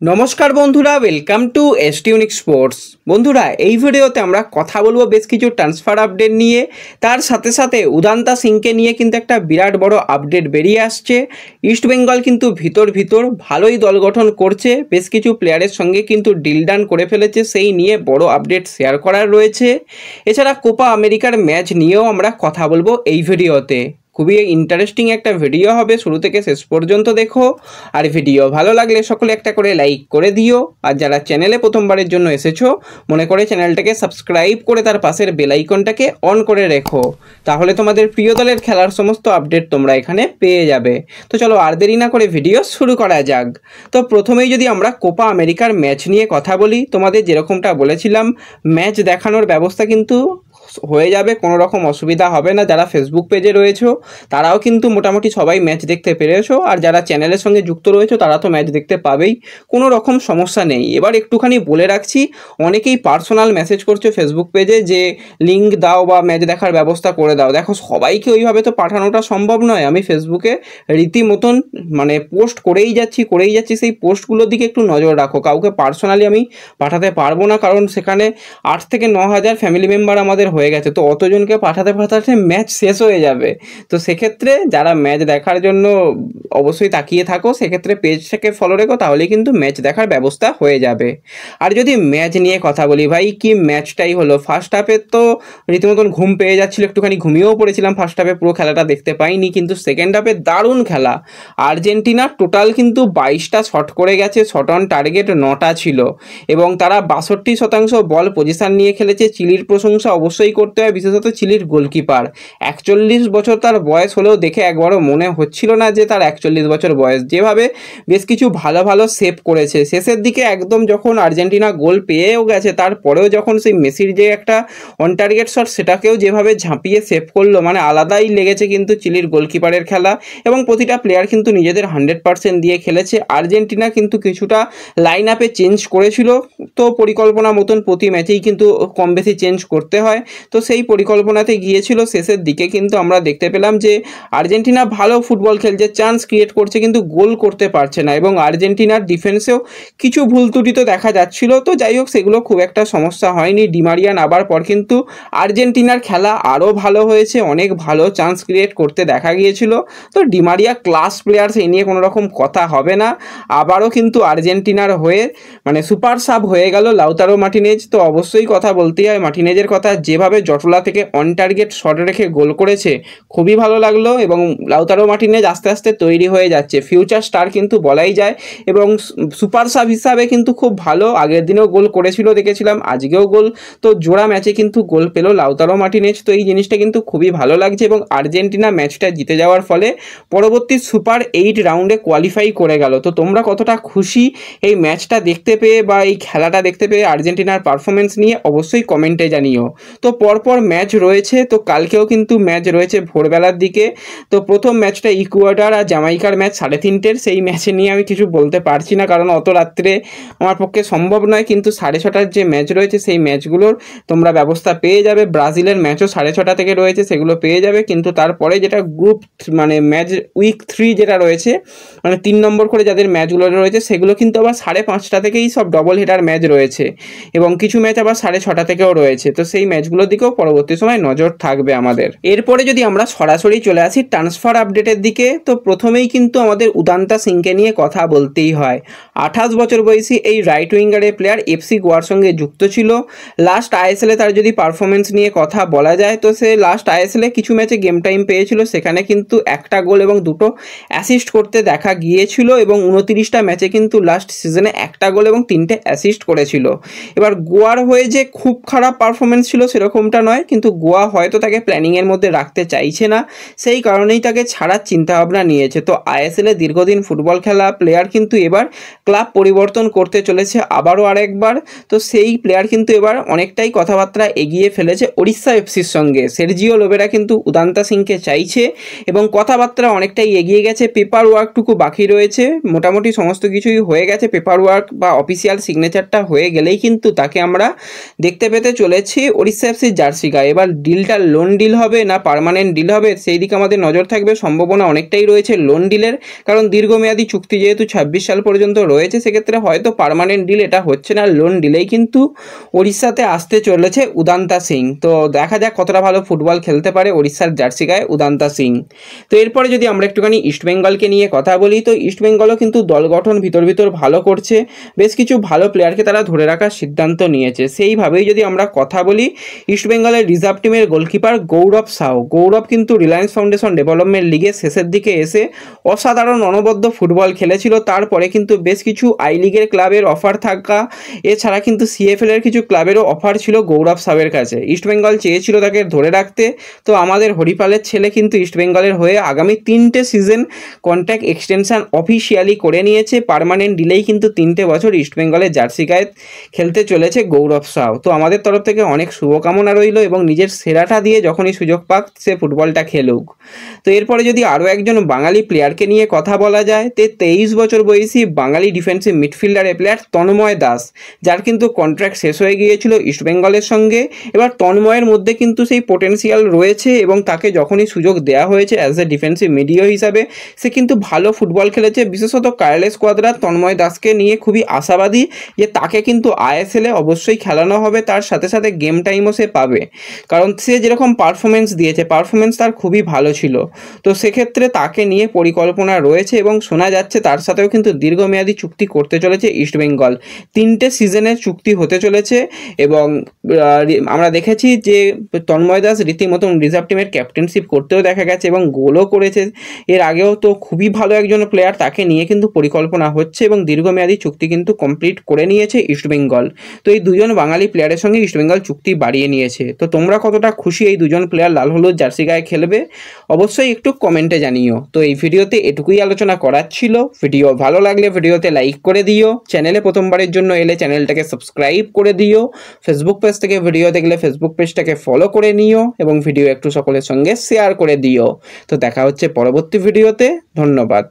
নমস্কার বন্ধুরা, welcome to ST unique sports. বন্ধুরা, এই ভিডিওতে আমরা কথা বলবো বেশ কিছু ট্রান্সফার আপডেট নিয়ে। তার সাথে সাথে উদান্তা সিংকে নিয়ে কিন্তু একটা বিরাট বড় আপডেট বেরিয়ে আসছে। ইস্টবেঙ্গল কিন্তু ভিতর ভালোই দল গঠন করছে, বেশ কিছু প্লেয়ারের সঙ্গে কিন্তু ডিল ডান করে ফেলেছে, সেই নিয়ে বড় আপডেট শেয়ার করার রয়েছে। এছাড়া কোপা আমেরিকার ম্যাচ নিয়েও আমরা কথা বলবো এই ভিডিওতে। খুবই ইন্টারেস্টিং একটা ভিডিও হবে, শুরু থেকে শেষ পর্যন্ত দেখো। আর ভিডিও ভালো লাগলে সকলে একটা করে লাইক করে দিও। আর যারা চ্যানেলে প্রথমবারের জন্য এসেছো, মনে করে চ্যানেলটাকে সাবস্ক্রাইব করে তার পাশের বেল আইকনটাকে অন করে রেখো, তাহলে তোমাদের প্রিয় দলের খেলার সমস্ত আপডেট তোমরা এখানে পেয়ে যাবে। তো চলো আর দেরি না করে ভিডিও শুরু করা যাক। তো প্রথমেই যদি আমরা কোপা আমেরিকার ম্যাচ নিয়ে কথা বলি, তোমাদের যেরকমটা বলেছিলাম ম্যাচ দেখানোর ব্যবস্থা কিন্তু হয়ে যাবে, কোনো রকম অসুবিধা হবে না। যারা ফেসবুক পেজে রয়েছো তারাও কিন্তু মোটামুটি সবাই ম্যাচ দেখতে পেরেছো, আর যারা চ্যানেলের সঙ্গে যুক্ত রয়েছো তারা তো ম্যাচ দেখতে পাবেই, কোনো রকম সমস্যা নেই। এবার একটুখানি বলে রাখছি, অনেকেই পার্সোনাল মেসেজ করছো ফেসবুক পেজে যে লিঙ্ক দাও বা ম্যাচ দেখার ব্যবস্থা করে দাও। দেখো, সবাইকে ওইভাবে তো পাঠানোটা সম্ভব নয়। আমি ফেসবুকে রীতিমতন পোস্ট করেই যাচ্ছি, সেই পোস্টগুলোর দিকে একটু নজর রাখো। কাউকে পার্সোনালি আমি পাঠাতে পারবো না, কারণ সেখানে 8 থেকে 9,000 ফ্যামিলি মেম্বার আমাদের হয়ে গেছে, তো অতজনকে পাঠাতে ম্যাচ শেষ হয়ে যাবে। তো সেক্ষেত্রে যারা ম্যাচ দেখার জন্য অবশ্যই তাকিয়ে থাকো, সেক্ষেত্রে পেজটাকে ফলো রেখো, তাহলে কিন্তু ম্যাচ দেখার ব্যবস্থা হয়ে যাবে। আর যদি ম্যাচ নিয়ে কথা বলি, ভাই কি ম্যাচটাই হলো। ফার্স্ট হাফে তো রীতিমতন ঘুম পেয়ে যাচ্ছিল, একটুখানি ঘুমিয়েও পড়েছিলাম ফার্স্ট হাফে, পুরো খেলাটা দেখতে পাইনি। কিন্তু সেকেন্ড হাফে দারুণ খেলা। আর্জেন্টিনা টোটাল কিন্তু 22টা শট করে গেছে, শট অন টার্গেট 9টা ছিল, এবং তারা 62% বল পজিশন নিয়ে খেলেছে। চিলির প্রশংসা অবশ্যই করতে হয়, বিশেষত চিলির গোলকিপার। 41 বছর তার বয়স হলেও দেখে একবারও মনে হচ্ছিল না যে তার 41 বছর বয়স। যেভাবে বেশ কিছু ভালো সেভ করেছে শেষের দিকে, একদম যখন আর্জেন্টিনা গোল পেয়েও গেছে, তারপরেও যখন সেই মেসির যে একটা অন টার্গেট শট, সেটাকেও যেভাবে ঝাঁপিয়ে সেভ করলো, আলাদাই লেগেছে কিন্তু চিলির গোলকিপারের খেলা। এবং প্রতিটা প্লেয়ার কিন্তু নিজেদের 100% দিয়ে খেলেছে। আর্জেন্টিনা কিন্তু কিছুটা লাইন আপে চেঞ্জ করেছিল, তো পরিকল্পনা মতন প্রতি ম্যাচেই কিন্তু কম বেশি চেঞ্জ করতে হয়, তো সেই পরিকল্পনাতে গিয়েছিল। শেষের দিকে কিন্তু আমরা দেখতে পেলাম যে আর্জেন্টিনা ভালো ফুটবল খেলছে, চান্স ক্রিয়েট করছে, কিন্তু গোল করতে পারছে না। এবং আর্জেন্টিনার ডিফেন্সেও কিছু ভুল ত্রুটি তো দেখা যাচ্ছিল, তো যাই হোক সেগুলো খুব একটা সমস্যা হয়নি। ডিমারিয়া নামার পর কিন্তু আর্জেন্টিনার খেলা আরও ভালো হয়েছে, অনেক ভালো চান্স ক্রিয়েট করতে দেখা গিয়েছিল। তো ডিমারিয়া ক্লাস প্লেয়ার, সেই নিয়ে কোনো রকম কথা হবে না। আবারও কিন্তু আর্জেন্টিনার হয়ে সুপার সাব হয়ে গেল লাউতারো মার্টিনেজ। তো অবশ্যই কথা বলতেই হয় মার্টিনেজের কথা, যেভাবে জটলা থেকে অন টার্গেট শট রেখে গোল করেছে, খুবই ভালো লাগলো। এবং লাউতারো মার্টিনেজ আস্তে আস্তে তৈরি হয়ে যাচ্ছে, ফিউচার স্টার কিন্তু বলাই যায়। এবং সুপার সাব হিসাবে কিন্তু খুব ভালো, আগের দিনেও গোল করেছিল দেখেছিলাম, আজকেও গোল। তো জোড়া ম্যাচে কিন্তু গোল পেল লাউতারো মার্টিনেজ, তো এই জিনিসটা কিন্তু খুবই ভালো লাগছে। এবং আর্জেন্টিনা ম্যাচটা জিতে যাওয়ার ফলে পরবর্তী সুপার 8 রাউন্ডে কোয়ালিফাই করে গেল। তো তোমরা কতটা খুশি এই ম্যাচটা দেখতে পেয়ে বা এই খেলাটা দেখতে পেয়ে, আর্জেন্টিনার পারফরমেন্স নিয়ে অবশ্যই কমেন্টে জানিও। তো পরপর ম্যাচ রয়েছে, তো কালকেও কিন্তু ম্যাচ রয়েছে ভোরবেলার দিকে। তো প্রথম ম্যাচটা ইকুয়েডর আর জামাইকার ম্যাচ 3:30, সেই ম্যাচে নিয়ে আমি কিছু বলতে পারছি না, কারণ অত রাত্রে আমার পক্ষে সম্ভব নয়। কিন্তু 6:30 যে ম্যাচ রয়েছে সেই ম্যাচগুলোর তোমরা ব্যবস্থা পেয়ে যাবে। ব্রাজিলের ম্যাচও 6:30 থেকে রয়েছে, সেগুলো পেয়ে যাবে। কিন্তু তারপরে যেটা গ্রুপ ম্যাচ উইক 3 যেটা রয়েছে, 3 নম্বর করে যাদের ম্যাচগুলো রয়েছে, সেগুলো কিন্তু আবার 5:30 থেকেই সব ডবল হেডার ম্যাচ রয়েছে, এবং কিছু ম্যাচ আবার 6:30 থেকেও রয়েছে। তো সেই ম্যাচগুলোর দিকেও পরবর্তী সময় নজর থাকবে আমাদের। এরপরে যদি আমরা সরাসরি চলে আসি ট্রান্সফার আপডেটের দিকে, তো প্রথমেই কিন্তু আমাদের উদান্তা সিংকে নিয়ে কথা বলতেই হয়। 28 বছর বয়সী এই রাইট উইঙ্গারের প্লেয়ার এফসি গোয়ার সঙ্গে যুক্ত ছিল। লাস্ট আইএসএলে তার যদি পারফরমেন্স নিয়ে কথা বলা যায়, তো সে লাস্ট আইএসএলে কিছু ম্যাচে গেম টাইম পেয়েছিল, সেখানে কিন্তু 1টা গোল এবং 2টো অ্যাসিস্ট করতে দেখা গিয়েছিল। এবং 29টা ম্যাচে কিন্তু লাস্ট সিজনে 1টা গোল এবং 3টে অ্যাসিস্ট করেছিল। এবার গোয়ার হয়ে যে খুব খারাপ পারফরমেন্স ছিল সেরকমটা নয়, কিন্তু গোয়া হয়তো তাকে প্ল্যানিংয়ের মধ্যে রাখতে চাইছে না, সেই কারণেই তাকে ছাড়ার চিন্তাভাবনা নিয়েছে। তো আইএসএলে দীর্ঘদিন ফুটবল খেলা প্লেয়ার কিন্তু এবার ক্লাব পরিবর্তন করতে চলেছে আবারও আরেকবার। তো সেই প্লেয়ার কিন্তু এবার অনেকটাই কথাবার্তা এগিয়ে ফেলেছে ওড়িশা এফসির সঙ্গে। সের্জিও লোবেরা কিন্তু উদান্তা সিংকে চাইছে, এবং কথাবার্তা অনেকটাই এগিয়ে গেছে। পেপার ওয়ার্কটুকু বাকি রয়েছে, মোটামুটি সমস্ত কিছুই হয়ে গেছে। পেপার ওয়ার্ক বা অফিসিয়াল সিগনেচারটা হয়ে গেলেই কিন্তু তাকে আমরা দেখতে পেতে চলেছি ওড়িশা এফসির জার্সি গায়ে। এবার ডিলটা লোন ডিল হবে না পার্মানেন্ট ডিল হবে সেই দিকে আমাদের নজর থাকবে। সম্ভাবনা অনেকটাই রয়েছে লোন ডিলের, কারণ দীর্ঘমেয়াদী চুক্তি যেহেতু 26 সাল পর্যন্ত রয়েছে, সেক্ষেত্রে হয়তো পার্মানেন্ট ডিল এটা হচ্ছে না, লোন ডিলেই কিন্তু ওড়িশাতে আসতে চলেছে উদান্তা সিং। তো দেখা যাক কতটা ভালো ফুটবল খেলতে পারে ওড়িশার জার্সি গায়ে উদান্তা সিং। তো এরপরে যদি আমরা একটুখানি ইস্টবেঙ্গলকে নিয়ে কথা বলি, তো ইস্টবেঙ্গলও কিন্তু দল গঠন ভিতর ভালো করছে, বেশ কিছু ভালো প্লেয়ারকে তারা ধরে রাখার সিদ্ধান্ত নিয়েছে। সেইভাবেই যদি আমরা কথা বলি, ইস্টবেঙ্গলের রিজার্ভ টিমের গোলকিপার গৌরব সাউ, গৌরব কিন্তু রিলায়েন্স ফাউন্ডেশন ডেভেলপমেন্ট লিগের শেষের দিকে এসে অসাধারণ অনবদ্য ফুটবল খেলেছিল। তারপরে কিন্তু বেশ কিছু আই লিগের ক্লাবের অফার থাকা, এছাড়া কিন্তু সিএফএল এর কিছু ক্লাবেরও অফার ছিল গৌরব সাউয়ের কাছে। ইস্টবেঙ্গল চেয়েছিল তাকে ধরে রাখতে, তো আমাদের হরিপালের ছেলে কিন্তু ইস্টবেঙ্গলের হয়ে আগামী 3টে সিজন কন্ট্রাক্ট এক্সটেনশন অফিসিয়ালি করে নিয়েছে। পার্মানেন্ট ডিলেই কিন্তু 3টে বছর ইস্টবেঙ্গলের জার্সি গায়ে খেলতে চলেছে গৌরব সাউ। তো আমাদের তরফ থেকে অনেক শুভকামনা রইল এবং নিজের সেরাটা দিয়ে যখনই সুযোগ পাক সে ফুটবলটা খেলুক। তো এরপরে যদি আরও একজন বাঙালি প্লেয়ারকে নিয়ে কথা বলা যায়, 23 বছর বয়সী বাঙালি ডিফেন্সিভ মিডফিল্ডারের প্লেয়ার তন্ময় দাস, যার কিন্তু কন্ট্রাক্ট শেষ হয়ে গিয়েছিল ইস্টবেঙ্গলের সঙ্গে। এবার তন্ময়ের মধ্যে কিন্তু সেই পোটেন্সিয়াল রয়েছে এবং তাকে যখনই সুযোগ দেওয়া হয়েছে অ্যাজ এ ডিফেন্সিভ মিডিও হিসাবে, সে কিন্তু ভালো ফুটবল খেলেছে। বিশেষত কার্লেস কোয়াদ্রা তন্ময় দাসকে নিয়ে খুবই আশাবাদী যে তাকে কিন্তু আইএসএলে অবশ্যই খেলানো হবে, তার সাথে সাথে গেম টাইমও সে পাবে, কারণ সে যেরকম পারফরমেন্স দিয়েছে পারফরমেন্স তার খুবই ভালো ছিল। তো সেক্ষেত্রে তাকে নিয়ে পরিকল্পনা রয়েছে এবং শোনা যাচ্ছে তার সাথেও কিন্তু দীর্ঘমেয়াদী চুক্তি করতে চলেছে ইস্টবেঙ্গল। 3টে সিজনের চুক্তি হতে চলেছে এবং আমরা দেখেছি যে তন্ময় দাস রীতিমতন রিজার্ভ টিমের ক্যাপ্টেনশিপ করতেও দেখা গেছে এবং গোলও করেছে এর আগেও। তো খুবই ভালো একজন প্লেয়ার, তাকে নিয়ে কিন্তু পরিকল্পনা হচ্ছে এবং দীর্ঘমেয়াদী চুক্তি কিন্তু কমপ্লিট করে নিয়েছে ইস্টবেঙ্গল। তো এই দুজন বাঙালি প্লেয়ারের সঙ্গে ইস্টবেঙ্গল চুক্তি বাড়িয়ে নিয়েছে। তো তোমরা কতটা খুশি এই দুজন প্লেয়ার লাল হলুদ জার্সি গায়ে খেলবে অবশ্যই একটু কমেন্টে জানিও। তো এই ভিডিওতে এটুকুই আলোচনা করার ছিল। ভিডিও ভালো লাগলে ভিডিওতে লাইক করে দিও, চ্যানেলে প্রথমবারের জন্য এলে চ্যানেলটাকে সাবস্ক্রাইব করে দিও, ফেসবুক পেজ থেকে ভিডিও দেখলে ফেসবুক পেজটাকে ফলো করে নিও এবং ভিডিও একটু সকলের সঙ্গে শেয়ার করে দিও। তো দেখা হচ্ছে পরবর্তী ভিডিওতে, ধন্যবাদ।